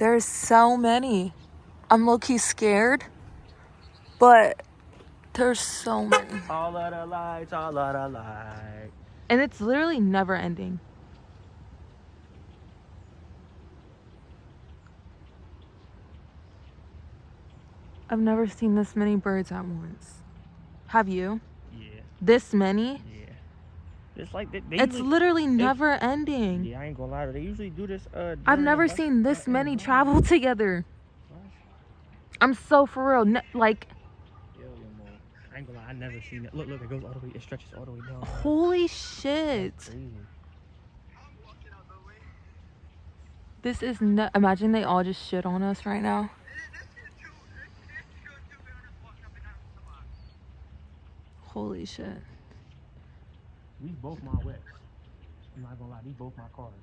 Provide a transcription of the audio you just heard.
There's so many. I'm low-key scared, but there's so many. All of the lights, all of the lights. And it's literally never ending. I've never seen this many birds at once. Have you? Yeah. This many? Yeah. It's like they It's usually, literally never ending. Yeah, I ain't gonna lie to you. They usually do this. I've never seen this many travel together. I'm so for real. Like, I ain't gonna lie, I never seen it. Look, it goes all the way, it stretches all the way down. Holy shit. That's crazy. This is imagine they all just shit on us right now. Holy shit. These both my whips. I'm not gonna lie, these both my cars.